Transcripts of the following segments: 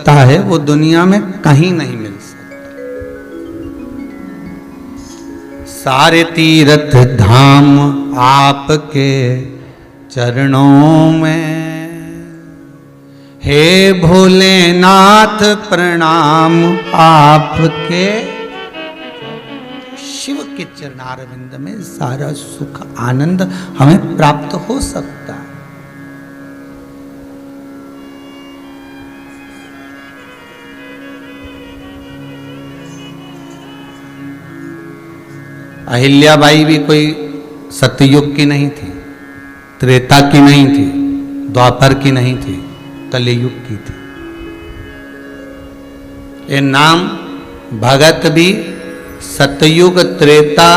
मिलता है वो दुनिया में कहीं नहीं मिल सकता। सारे तीर्थ धाम आपके चरणों में, हे भोलेनाथ प्रणाम आपके। शिव के चरणारविंद में सारा सुख आनंद हमें प्राप्त हो सकता है। अहिल्याबाई भी कोई सतयुग की नहीं थी, त्रेता की नहीं थी, द्वापर की नहीं थी, कलियुग की थी। ये नाम भगत भी सतयुग त्रेता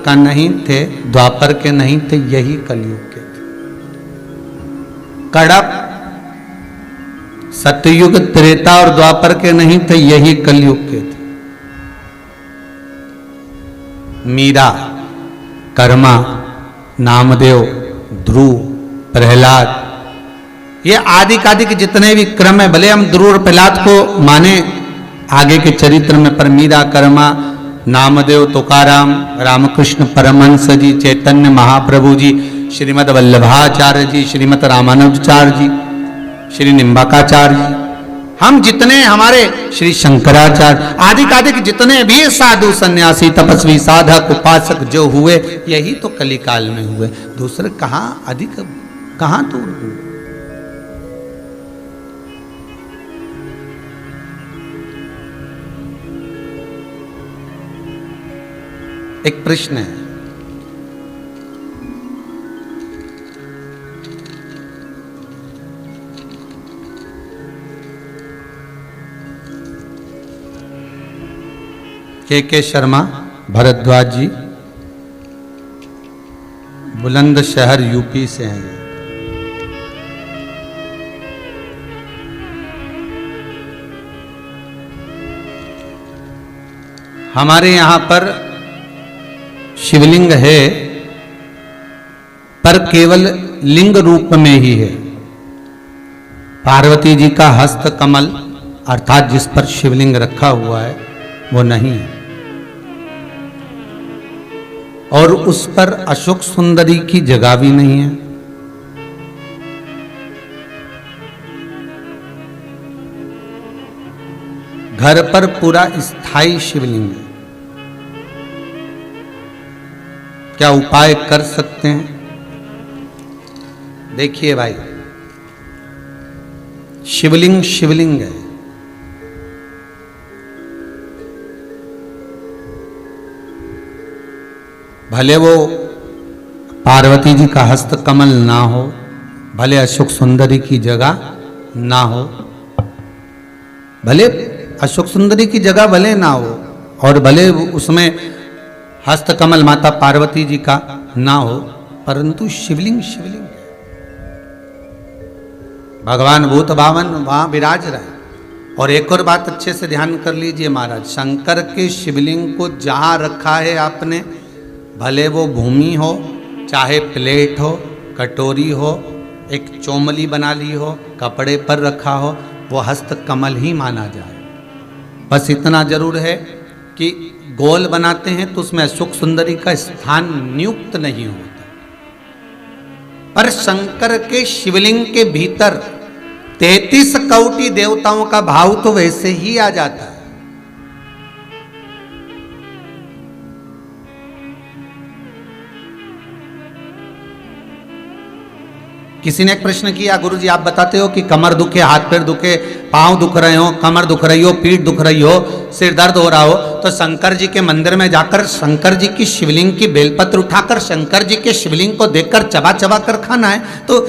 का नहीं थे, द्वापर के नहीं थे, यही कलियुग के थे। कड़प सतयुग त्रेता और द्वापर के नहीं थे, यही कलियुग के थे। मीरा, कर्मा, नामदेव, ध्रुव, प्रहलाद, ये आदि कादि के जितने भी क्रम है, भले हम ध्रुव और प्रहलाद को माने आगे के चरित्र में, पर मीरा, कर्मा, नामदेव, तुकाराम, रामकृष्ण परमहंस जी, चैतन्य महाप्रभु जी, श्रीमद वल्लभाचार्य जी, श्रीमद रामानुजाचार्य जी, श्री निम्बाकाचार्य जी, हम जितने हमारे श्री शंकराचार्य आदि कादि के जितने भी साधु सन्यासी तपस्वी साधक उपासक जो हुए, यही तो कलिकाल में हुए। दूसरे कहां अधिक, कहां दूर हुए। एक प्रश्न है, के शर्मा भरद्वाज जी, बुलंदशहर यूपी से हैं। हमारे यहां पर शिवलिंग है, पर केवल लिंग रूप में ही है। पार्वती जी का हस्त कमल अर्थात जिस पर शिवलिंग रखा हुआ है वो नहीं है, और उस पर अशोक सुंदरी की जगह भी नहीं है। घर पर पूरा स्थायी शिवलिंग है। क्या उपाय कर सकते हैं? देखिए भाई, शिवलिंग शिवलिंग है। भले वो पार्वती जी का हस्त कमल ना हो, भले अशोक सुंदरी की जगह ना हो, भले अशोक सुंदरी की जगह भले ना हो, और भले उसमें हस्त कमल माता पार्वती जी का ना हो, परंतु शिवलिंग शिवलिंग है। भगवान भूत भावन वहां विराज रहे। और एक और बात अच्छे से ध्यान कर लीजिए महाराज, शंकर के शिवलिंग को जहां रखा है आपने, भले वो भूमि हो, चाहे प्लेट हो, कटोरी हो, एक चोमली बना ली हो, कपड़े पर रखा हो, वो हस्त कमल ही माना जाए। बस इतना जरूर है कि गोल बनाते हैं तो उसमें अशोक सुंदरी का स्थान नियुक्त नहीं होता, पर शंकर के शिवलिंग के भीतर 33 कोटि देवताओं का भाव तो वैसे ही आ जाता है। किसी ने एक प्रश्न किया, गुरुजी आप बताते हो कि कमर दुखे, हाथ पैर दुखे, पांव दुख रहे हो, कमर दुख रही हो, पीठ दुख रही हो, सिर दर्द हो रहा हो, तो शंकर जी के मंदिर में जाकर शंकर जी की शिवलिंग की बेलपत्र उठाकर शंकर जी के शिवलिंग को देखकर चबा चबा कर खाना है। तो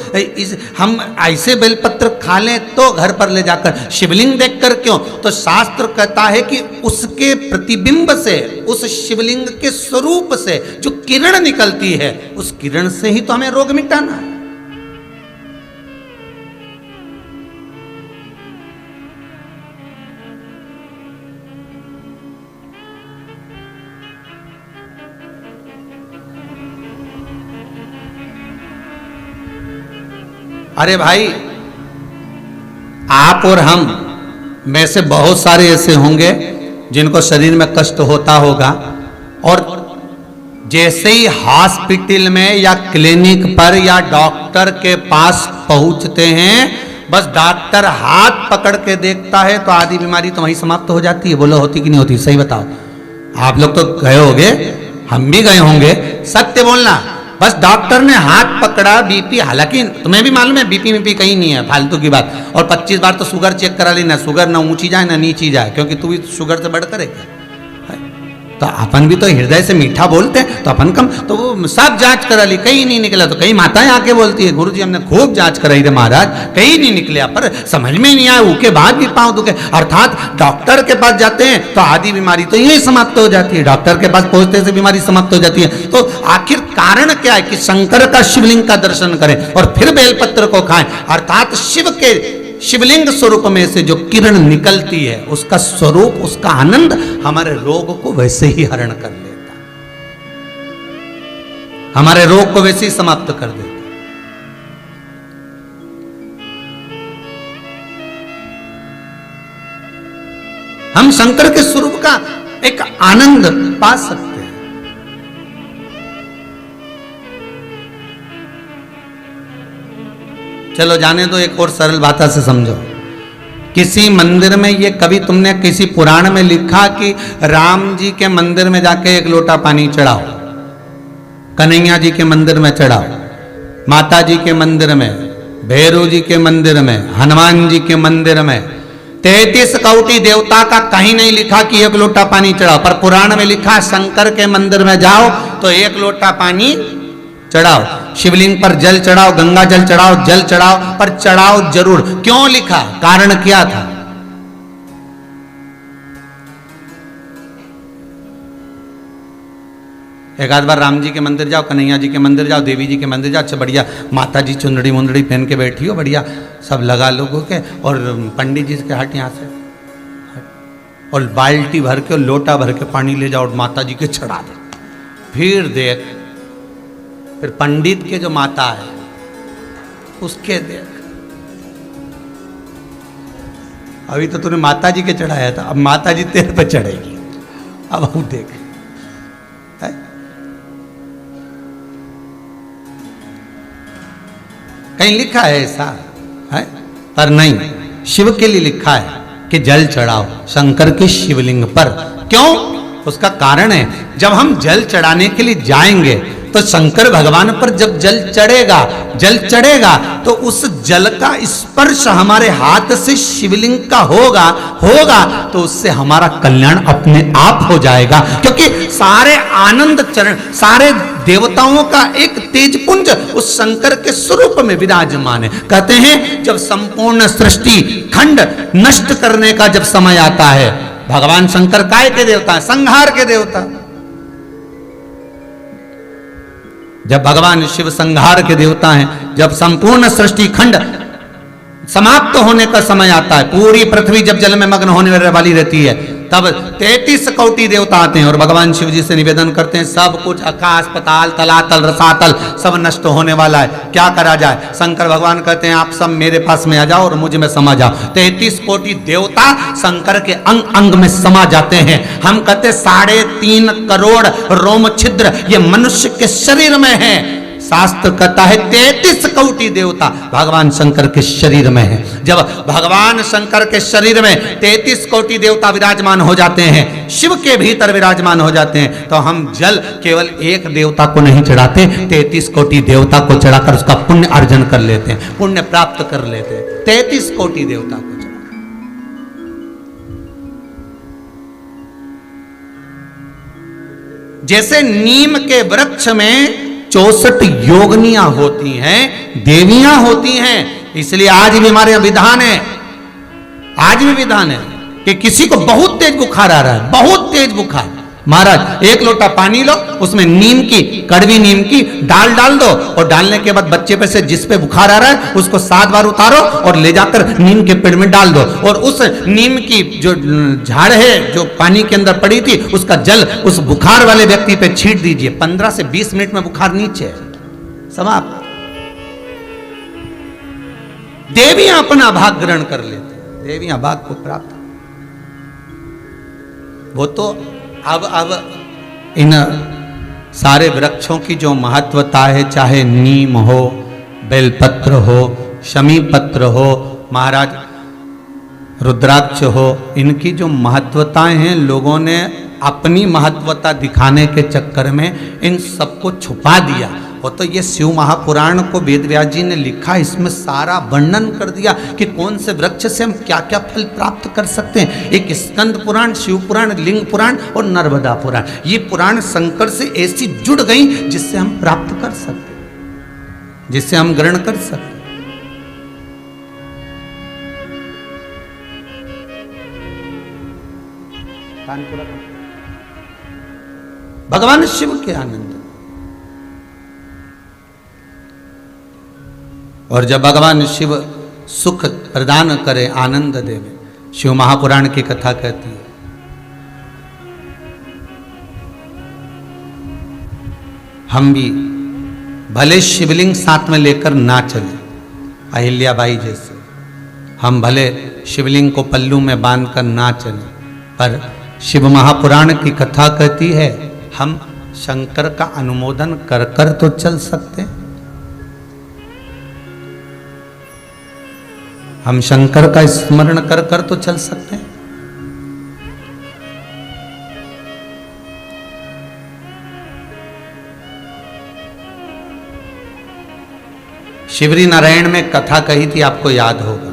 हम ऐसे बेलपत्र खा लें तो घर पर ले जाकर शिवलिंग देखकर क्यों? तो शास्त्र कहता है कि उसके प्रतिबिंब से, उस शिवलिंग के स्वरूप से जो किरण निकलती है, उस किरण से ही तो हमें रोग मिटाना है। अरे भाई, आप और हम में से बहुत सारे ऐसे होंगे जिनको शरीर में कष्ट होता होगा, और जैसे ही हॉस्पिटल में या क्लिनिक पर या डॉक्टर के पास पहुंचते हैं, बस डॉक्टर हाथ पकड़ के देखता है तो आधी बीमारी तो वहीं समाप्त हो जाती है। बोलो होती कि नहीं होती? सही बताओ। आप लोग तो गए होंगे, हम भी गए होंगे, सत्य बोलना। बस डॉक्टर ने हाथ पकड़ा, बीपी, हालांकि तुम्हें भी मालूम है बीपी कहीं नहीं है, फालतू की बात। और 25 बार तो शुगर चेक करा लेना, शुगर ना ऊंची जाए ना नीची जाए, क्योंकि तू भी शुगर से बढ़कर है क्या? तो अपन भी तो हृदय से मीठा बोलते हैं, तो अपन कम, तो वो सब जांच करा ली, कहीं नहीं निकला। तो कई माताएं आके बोलती है, गुरुजी हमने खूब जांच कराई रे महाराज, कहीं नहीं निकला, पर समझ में नहीं आया, उसके बाद भी पांव दुखे। अर्थात डॉक्टर के पास जाते हैं तो आधी बीमारी तो यही समाप्त हो जाती है, डॉक्टर के पास पहुंचते से बीमारी समाप्त हो जाती है। तो आखिर कारण क्या है कि शंकर का शिवलिंग का दर्शन करें और फिर बेलपत्र को खाएं। अर्थात शिव के शिवलिंग स्वरूप में से जो किरण निकलती है, उसका स्वरूप, उसका आनंद हमारे रोग को वैसे ही हरण कर लेता, हमारे रोग को वैसे ही समाप्त कर देता। हम शंकर के स्वरूप का एक आनंद पा सकते हैं। चलो जाने दो, एक और सरल भाषा से समझो। किसी मंदिर में, ये कभी तुमने किसी पुराण में लिखा कि राम जी के मंदिर में जाके एक लोटा पानी चढ़ाओ, कन्हैया जी के मंदिर में चढ़ाओ, माता जी के मंदिर में, भैरव जी के मंदिर में, हनुमान जी के मंदिर में, 33 कोटि देवता का कहीं नहीं लिखा कि एक लोटा पानी चढ़ाओ। पर पुराण में लिखा शंकर के मंदिर में जाओ तो एक लोटा पानी चढ़ाओ, शिवलिंग पर जल चढ़ाओ, गंगा जल चढ़ाओ, जल चढ़ाओ, पर चढ़ाओ जरूर। क्यों लिखा? कारण क्या था? एक आध बार राम जी के मंदिर जाओ, कन्हैया जी के मंदिर जाओ, देवी जी के मंदिर जाओ, अच्छा बढ़िया माता जी चुंदड़ी मुंदड़ी पहन के बैठी हो, बढ़िया सब लगा लोगों के, और पंडित जी के हट यहाँ से, और बाल्टी भर के और लोटा भर के पानी ले जाओ और माता जी के चढ़ा दे। फिर देख, फिर पंडित के जो माता है उसके देख, अभी तो तूने माता जी के चढ़ाया था, अब माता जी तेरे पे चढ़ेगी, अब वो देख। है? कहीं लिखा है ऐसा? है? पर नहीं, शिव के लिए लिखा है कि जल चढ़ाओ शंकर के शिवलिंग पर। क्यों? उसका कारण है, जब हम जल चढ़ाने के लिए जाएंगे तो शंकर भगवान पर जब जल चढ़ेगा तो उस जल का स्पर्श हमारे हाथ से शिवलिंग का होगा तो उससे हमारा कल्याण अपने आप हो जाएगा। क्योंकि सारे आनंद चरण, सारे देवताओं का एक तेजपुंज उस शंकर के स्वरूप में विराजमान है। कहते हैं जब संपूर्ण सृष्टि खंड नष्ट करने का जब समय आता है, भगवान शंकर काय के देवता है? संहार के देवता। जब भगवान शिव संहार के देवता हैं, जब संपूर्ण सृष्टि खंड समाप्त होने का समय आता है, पूरी पृथ्वी जब जल में मग्न होने वाली रहती है, तब 33 कोटि देवता आते हैं और भगवान शिव जी से निवेदन करते हैं, सब कुछ आकाश पताल तलातल रसातल सब नष्ट होने वाला है, क्या करा जाए? शंकर भगवान कहते हैं आप सब मेरे पास में आ जाओ और मुझ में समा जाओ। 33 कोटि देवता शंकर के अंग अंग में समा जाते हैं। हम कहते 3.5 करोड़ रोम छिद्र ये मनुष्य के शरीर में है। शास्त्र कहता है 33 कोटि देवता भगवान शंकर के शरीर में है। जब भगवान शंकर के शरीर में 33 कोटि देवता विराजमान हो जाते हैं, शिव के भीतर विराजमान हो जाते हैं, तो हम जल केवल एक देवता को नहीं चढ़ाते, 33 कोटि देवता को चढ़ाकर उसका पुण्य अर्जन कर लेते हैं, पुण्य प्राप्त कर लेते हैं। 33 कोटि देवता को चढ़ा, जैसे नीम के वृक्ष में 64 योगनियां होती हैं, देवियां होती हैं, इसलिए आज भी हमारे विधान है, आज भी विधान है कि किसी को बहुत तेज बुखार आ रहा है, बहुत तेज बुखार, महाराज एक लोटा पानी लो, उसमें नीम की, कड़वी नीम की डाल दो, और डालने के बाद बच्चे पे से जिस पे बुखार आ रहा है उसको 7 बार उतारो और ले जाकर नीम के पेड़ में डाल दो, और उस नीम की जो झाड़ है जो पानी के अंदर पड़ी थी उसका जल उस बुखार वाले व्यक्ति पे छींट दीजिए। 15 से 20 मिनट में बुखार नीचे है, समाप्त। देवियां अपना भाग ग्रहण कर लेते, देवियां भाग को प्राप्त। वो तो अब इन सारे वृक्षों की जो महत्वता है, चाहे नीम हो, बेलपत्र हो, शमी पत्र हो, महाराज रुद्राक्ष हो, इनकी जो महत्वताएं हैं, लोगों ने अपनी महत्वता दिखाने के चक्कर में इन सबको छुपा दिया। वो तो ये शिव महापुराण को वेद व्यास जी ने लिखा, इसमें सारा वर्णन कर दिया कि कौन से वृक्ष से हम क्या क्या फल प्राप्त कर सकते हैं। एक स्कंद पुराण, शिव पुराण, लिंग पुराण और नर्मदा पुराण, ये पुराण शंकर से ऐसी जुड़ गई जिससे हम प्राप्त कर सकते, जिससे हम ग्रहण कर सकते। भगवान शिव के आनंद, और जब भगवान शिव सुख प्रदान करे, आनंद देवे, शिव महापुराण की कथा कहती है, हम भी भले शिवलिंग साथ में लेकर ना चले, अहिल्याबाई जैसे, हम भले शिवलिंग को पल्लू में बांधकर ना चले, पर शिव महापुराण की कथा कहती है हम शंकर का अनुमोदन कर कर तो चल सकते हैं। हम शंकर का स्मरण कर कर तो चल सकते हैं। शिवरी नारायण में कथा कही थी, आपको याद होगा।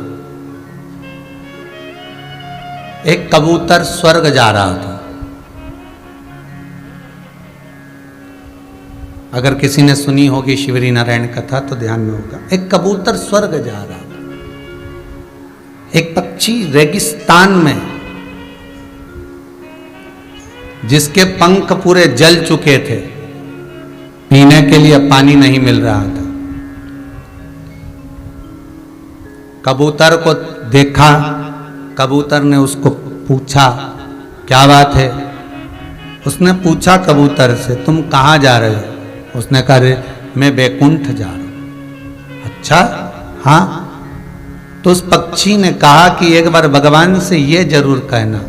एक कबूतर स्वर्ग जा रहा था। अगर किसी ने सुनी होगी शिवरी नारायण कथा तो ध्यान में होगा। एक कबूतर स्वर्ग जा रहा था। एक पक्षी रेगिस्तान में, जिसके पंख पूरे जल चुके थे, पीने के लिए पानी नहीं मिल रहा था, कबूतर को देखा। कबूतर ने उसको पूछा क्या बात है। उसने पूछा कबूतर से, तुम कहाँ जा रहे हो? उसने कहा रे मैं वैकुंठ जा रहा हूं। अच्छा हाँ। तो उस पक्षी ने कहा कि एक बार भगवान से ये जरूर कहना,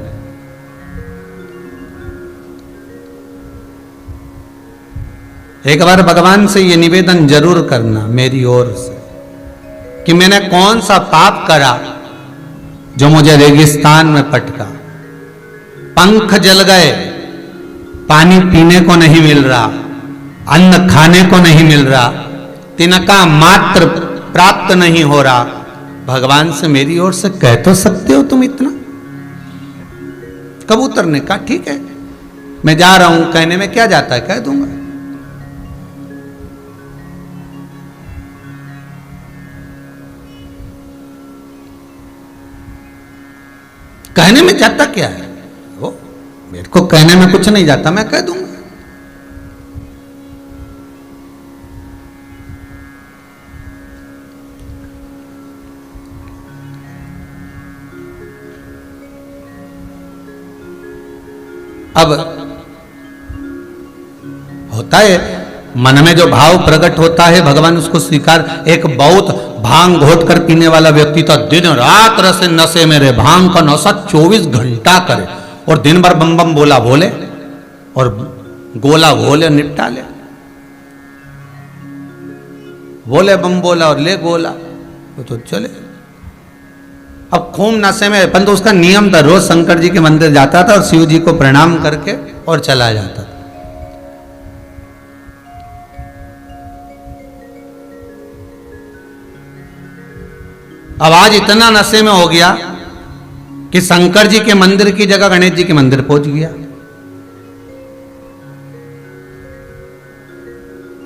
एक बार भगवान से ये निवेदन जरूर करना मेरी ओर से कि मैंने कौन सा पाप करा जो मुझे रेगिस्तान में पटका, पंख जल गए, पानी पीने को नहीं मिल रहा, अन्न खाने को नहीं मिल रहा, तिनका मात्र प्राप्त नहीं हो रहा। भगवान से मेरी ओर से कह तो सकते हो तुम इतना। कबूतर ने कहा ठीक है मैं जा रहा हूं, कहने में क्या जाता है, कह दूंगा। कहने में जाता क्या है, वो मेरे को कहने में कुछ नहीं जाता, मैं कह दूंगा। अब होता है मन में जो भाव प्रकट होता है भगवान उसको स्वीकार। एक बहुत भांग घोट कर पीने वाला व्यक्ति तो दिन रात रस नशे में रहे, भांग का नशा 24 घंटा करे और दिन भर बम बम बोला बोले और गोला घोले निपटा ले, बोले बम बोला और ले गोला, वो तो चले। अब खूब नशे में, परंतु उसका नियम था, रोज शंकर जी के मंदिर जाता था और शिव जी को प्रणाम करके और चला जाता था। अब आज इतना नशे में हो गया कि शंकर जी के मंदिर की जगह गणेश जी के मंदिर पहुंच गया।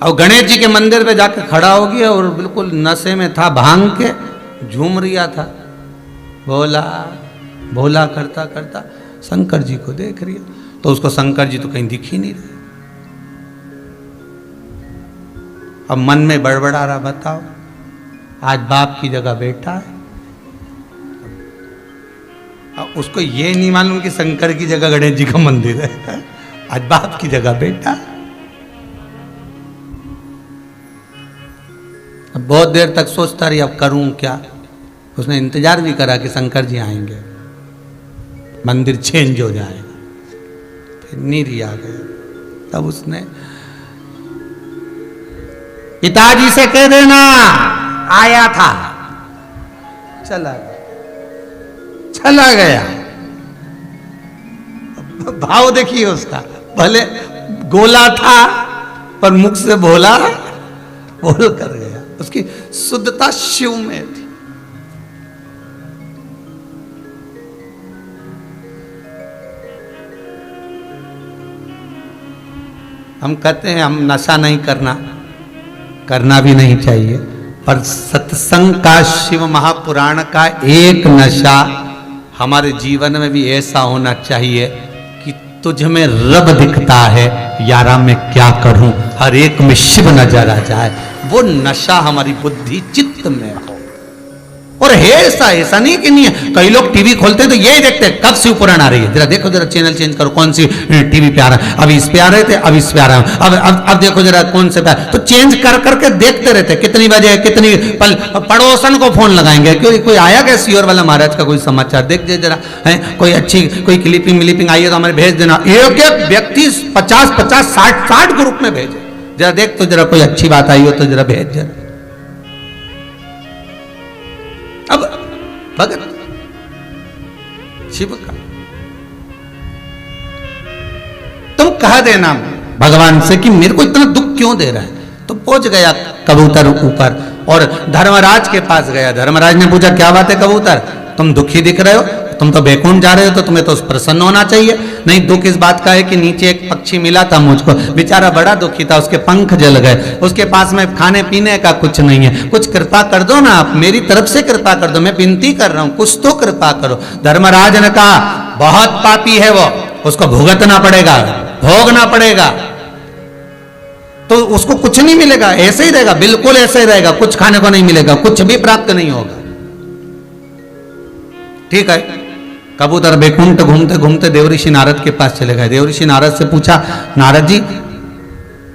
अब गणेश जी के मंदिर पे जाकर खड़ा हो गया और बिल्कुल नशे में था, भांग के झूम रिया था, भोला भोला करता करता शंकर जी को देख रही है। तो उसको शंकर जी तो कहीं दिख ही नहीं रहे। अब मन में बड़बड़ा रहा, बताओ आज बाप की जगह बेटा है। अब उसको ये नहीं मालूम कि शंकर की जगह गणेश जी का मंदिर है, आज बाप की जगह बेटा। अब बहुत देर तक सोचता रही अब करूं क्या। उसने इंतजार भी करा कि शंकर जी आएंगे, मंदिर चेंज हो जाएगा। फिर नीरी आ गया। तब उसने पिताजी से कह देना आया था, चला गया, चला गया। भाव देखिए उसका, भले गोला था पर मुख से बोला, बोल कर गया। उसकी शुद्धता शिव में थी। हम कहते हैं हम नशा नहीं करना, करना भी नहीं चाहिए, पर सत्संग का, शिव महापुराण का एक नशा हमारे जीवन में भी ऐसा होना चाहिए कि तुझ में रब दिखता है, यारा मैं क्या करूं, हर एक में शिव नजर आ जाए। वो नशा हमारी बुद्धि चित्त में हो। और है ऐसा नहीं कि नहीं है। कई लोग टीवी खोलते हैं तो यही देखते हैं कब शिव पुराण आ रही है, जरा देखो, जरा चैनल चेंज करो, कौन सी टीवी पे आ रहा है, अभी इस पे आ रहे थे, अब इस पे आ रहा है, अब देखो जरा कौन से पे, तो चेंज कर करके देखते रहते, कितनी बजे कितनी पल। पड़ोसन को फोन लगाएंगे, कोई आया क्या सियोर वाला महाराज का कोई समाचार, देख जरा है, कोई अच्छी कोई क्लिपिंग आई है तो हमारे भेज देना। एक एक व्यक्ति 50-50 60 ग्रुप में भेजे, जरा देख तो जरा कोई अच्छी बात आई हो तो जरा भेज जरा। अब भगत शिव का तुम कह देना भगवान से कि मेरे को इतना दुख क्यों दे रहा है। तो पहुंच गया कबूतर ऊपर और धर्मराज के पास गया। धर्मराज ने पूछा क्या बात है कबूतर, तुम दुखी दिख रहे हो, तुम तो बैकुंठ जा रहे हो, तो तुम्हें तो प्रसन्न होना चाहिए। नहीं, दुख इस बात का है कि नीचे एक पक्षी मिला था मुझको, बेचारा बड़ा दुखी था, उसके पंख जल गए, उसके पास में खाने पीने का कुछ नहीं है, कुछ कृपा कर दो ना आप, मेरी तरफ से कृपा कर दो, मैं विनती कर रहा हूं, कुछ तो कृपा करो। धर्मराज ने कहा बहुत पापी है वो, उसको भुगतना पड़ेगा, भोगना पड़ेगा। तो उसको कुछ नहीं मिलेगा, ऐसे ही रहेगा, बिल्कुल ऐसे ही रहेगा, कुछ खाने को नहीं मिलेगा, कुछ भी प्राप्त नहीं होगा। ठीक है, कबूतर बैकुंठ घूमते घूमते देवऋषि नारद के पास चले गए। देवऋषि नारद से पूछा, नारद जी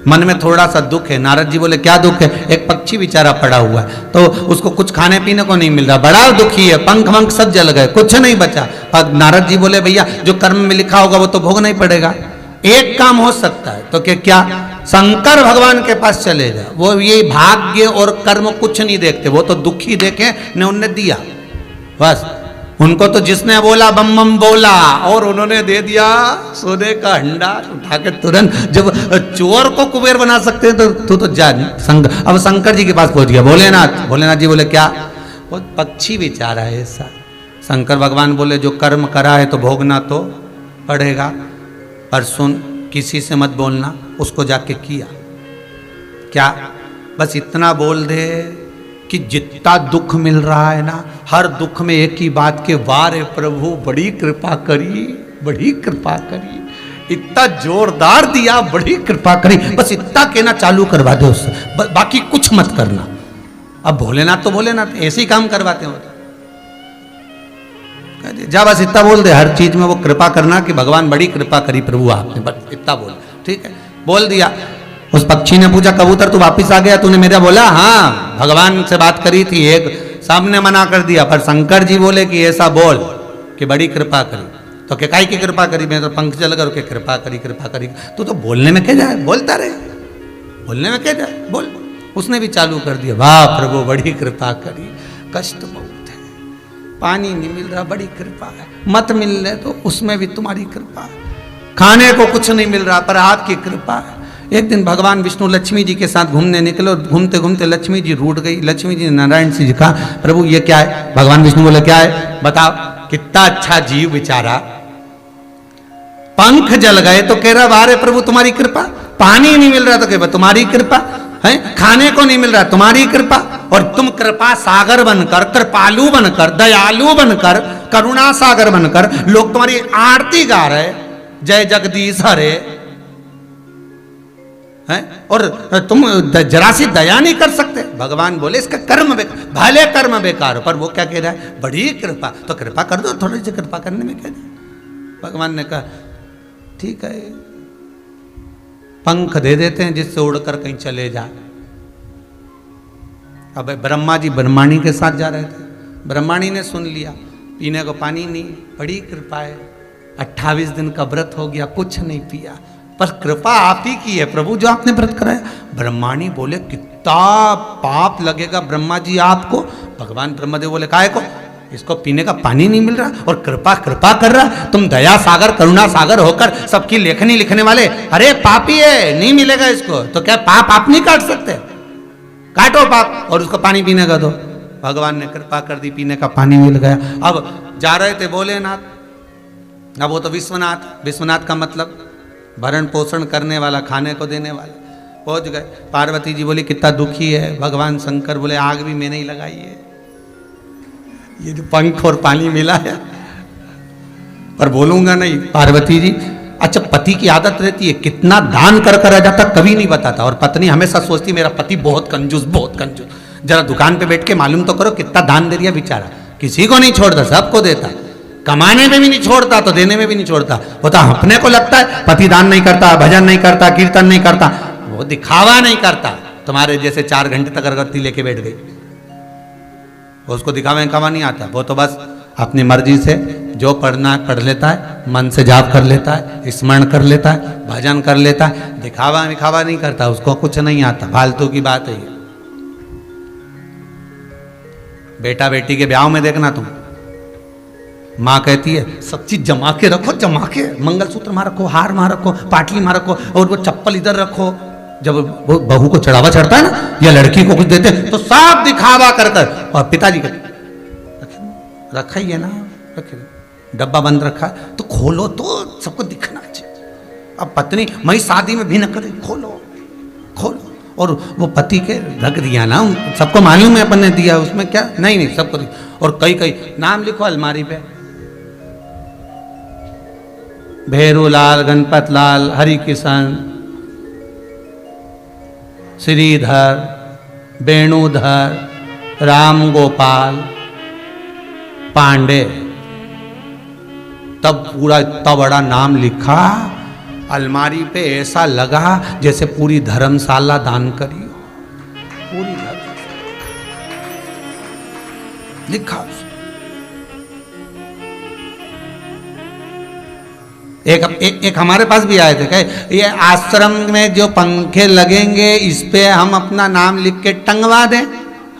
मन में थोड़ा सा दुख है। नारद जी बोले क्या दुख है। एक पक्षी बेचारा पड़ा हुआ है, तो उसको कुछ खाने पीने को नहीं मिल रहा, बड़ा दुखी है, पंख वंख सब जल गए, कुछ नहीं बचा। और नारद जी बोले भैया जो कर्म में लिखा होगा वो तो भोगना ही पड़ेगा, एक काम हो सकता है। तो क्या, शंकर भगवान के पास चले जा, वो ये भाग्य और कर्म कुछ नहीं देखते, वो तो दुखी देखे ने उनने दिया बस। उनको तो जिसने बोला बम बम बोला और उन्होंने दे दिया सोने का हंडा उठा के तुरंत। जब चोर को कुबेर बना सकते हैं तो तू तो जा। अब शंकर जी के पास पहुंच गया। भोलेनाथ जी बोले क्या, वो पक्षी बेचारा है ऐसा। शंकर भगवान बोले जो कर्म करा है तो भोगना तो पड़ेगा, पर सुन किसी से मत बोलना, उसको जाके किया क्या, बस इतना बोल दे कि जितना दुख मिल रहा है ना, हर दुख में एक ही बात के, वारे प्रभु बड़ी कृपा करी, बड़ी कृपा करी, इतना जोरदार दिया, बड़ी कृपा करी, बस इतना कहना चालू करवा दो उससे, बाकी कुछ मत करना। अब भोलेनाथ तो भोलेनाथ ऐसे ही काम करवाते हो, जा बस इतना बोल दे, हर चीज में वो कृपा करना कि भगवान बड़ी कृपा करी प्रभु आपने, बस इतना बोल। ठीक है, बोल दिया। उस पक्षी ने पूछा कबूतर तू वापिस आ गया, तूने मेरा बोला हाँ, भगवान से बात करी थी, एक सामने मना कर दिया, पर शंकर जी बोले कि ऐसा बोल कि बड़ी कृपा करी। तो क्या काई की कृपा करी, मैं तो पंख चल कर के कृपा करी। तू तो बोलने में क्या जाए, बोलता रहे, बोलने में क्या जाए, बोल। उसने भी चालू कर दिया, वाह प्रभु बड़ी कृपा करी, कष्ट बहुत है, पानी नहीं मिल रहा, बड़ी कृपा है, मत मिल रहे तो उसमें भी तुम्हारी कृपा है, खाने को कुछ नहीं मिल रहा पर आपकी कृपा है। एक दिन भगवान विष्णु लक्ष्मी जी के साथ घूमने निकले और घूमते घूमते लक्ष्मी जी रूठ गई। लक्ष्मी जी ने नारायण जी कहा प्रभु ये क्या है। भगवान विष्णु बोले क्या है बताओ। कितना अच्छा जीव बेचारा, पंख जल गए तो कह रहा बारे प्रभु तुम्हारी कृपा, पानी नहीं मिल रहा तो कह तुम्हारी कृपा है, खाने को नहीं मिल रहा तुम्हारी कृपा, और तुम कृपा सागर बनकर, कृपालु बनकर, दयालु बनकर, करुणा सागर बनकर लोग तुम्हारी आरती गा रहे, जय जगदीश हरे है, और तुम जरा सी दया नहीं कर सकते। भगवान बोले इसका कर्म बेकार, भले कर्म बेकार, पर वो क्या कह रहा है बड़ी कृपा, तो कृपा कर दो, थोड़ी सी कृपा करने में क्या है। भगवान ने कहा ठीक है, पंख दे देते हैं जिससे उड़कर कहीं चले जा। अब ब्रह्मा जी ब्रह्माणी के साथ जा रहे थे, ब्रह्माणी ने सुन लिया, पीने को पानी नहीं, बड़ी कृपा है, 28 दिन का व्रत हो गया, कुछ नहीं पिया, पर कृपा आप ही की है प्रभु जो आपने व्रत कराया। ब्रह्माणी बोले कितना पाप लगेगा ब्रह्मा जी आपको। भगवान ब्रह्मदेव बोले काहे को, इसको पीने का पानी नहीं मिल रहा और कृपा कृपा कर रहा, तुम दया सागर करुणा सागर होकर सबकी लेखनी लिखने वाले, अरे पापी है नहीं मिलेगा इसको, तो क्या पाप आप नहीं काट सकते, काटो पाप और उसको पानी पीने का दो। भगवान ने कृपा कर दी, पीने का पानी मिल गया। अब जा रहे थे भोलेनाथ, अब वो तो विश्वनाथ, विश्वनाथ का मतलब भरण पोषण करने वाला, खाने को देने वाला। पहुंच गए, पार्वती जी बोली कितना दुखी है। भगवान शंकर बोले आग भी मैंने ही लगाई है, ये जो पंख और पानी मिला है, पर बोलूंगा नहीं। पार्वती जी, अच्छा पति की आदत रहती है कितना दान कर कर आ जाता, कभी नहीं बताता, और पत्नी हमेशा सोचती मेरा पति बहुत कंजूस, बहुत कंजूस। जरा दुकान पे बैठ के मालूम तो करो कितना दान दे दिया बेचारा, किसी को नहीं छोड़ता, सबको देता, कमाने में भी नहीं छोड़ता तो देने में भी नहीं छोड़ता। वो तो अपने को लगता है पति दान नहीं करता, भजन नहीं करता, कीर्तन नहीं करता, वो दिखावा नहीं करता। तुम्हारे जैसे 4 घंटे तक अगरबत्ती लेके बैठ गई, उसको दिखावे कमा नहीं आता, वो तो बस अपनी मर्जी से जो पढ़ना है पढ़ लेता है, मन से जाप कर लेता है, स्मरण कर लेता है, भजन कर लेता है, दिखावा दिखावा नहीं करता, उसको कुछ नहीं आता, फालतू की बात है ये। बेटा बेटी के ब्याह में देखना तुम, माँ कहती है सब चीज जमा के रखो, जमा के, मंगलसूत्र मां रखो, हार मां रखो, पाटली मां रखो, और वो चप्पल इधर रखो। जब वो बहू को चढ़ावा चढ़ता है ना या लड़की को कुछ देते हैं तो सब दिखावा कर कर, और पिताजी कहते रखा ही है ना, रखे डब्बा बंद रखा तो खोलो तो सबको दिखना चाहिए। अब पत्नी मैं शादी में भी न करे, खोलो खोलो, और वो पति के रख दिया ना, सबको मालूम है अपन ने दिया, उसमें क्या नहीं नहीं सबको दिया। और कई कई नाम लिखो अलमारी पे, भैरूलाल, गणपत लाल, हरि किशन, श्रीधर, वेणुधर, राम गोपाल, पांडे, तब पूरा इतना बड़ा नाम लिखा अलमारी पे, ऐसा लगा जैसे पूरी धर्मशाला दान करी हो, पूरी धर्मशाला लिखा। एक हमारे पास भी आए थे, कहे ये आश्रम में जो पंखे लगेंगे इस पे हम अपना नाम लिख के टंगवा दें।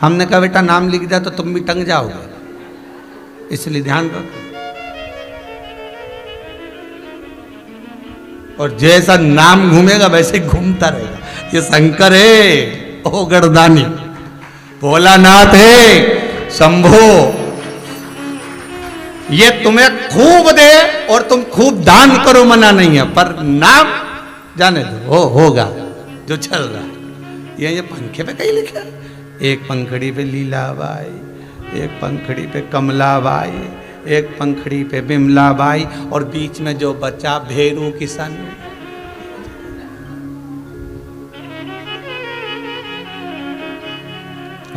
हमने कहा बेटा नाम लिख दिया तो तुम भी टंग जाओगे, इसलिए ध्यान रखो। और जैसा नाम घूमेगा वैसे घूमता रहेगा। ये शंकर है, ओ गर्दानी, भोलानाथ है, शंभो, ये तुम्हें खूब दे और तुम खूब दान करो, मना नहीं है, पर नाम जाने दो, होगा जो चल रहा है। ये पंखे पे कहीं लिखा है, एक पंखड़ी पे लीलाबाई, एक पंखड़ी पे कमलाबाई, एक पंखड़ी पे बिमलाबाई, और बीच में जो बचा भेरू किशन।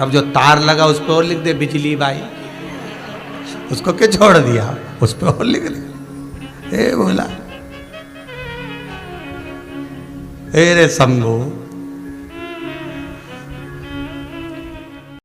अब जो तार लगा उस पर और लिख दे बिजली बाई, उसको क्यों छोड़ दिया, उस पर और लिख दे। ए बोला ए रे शंभू,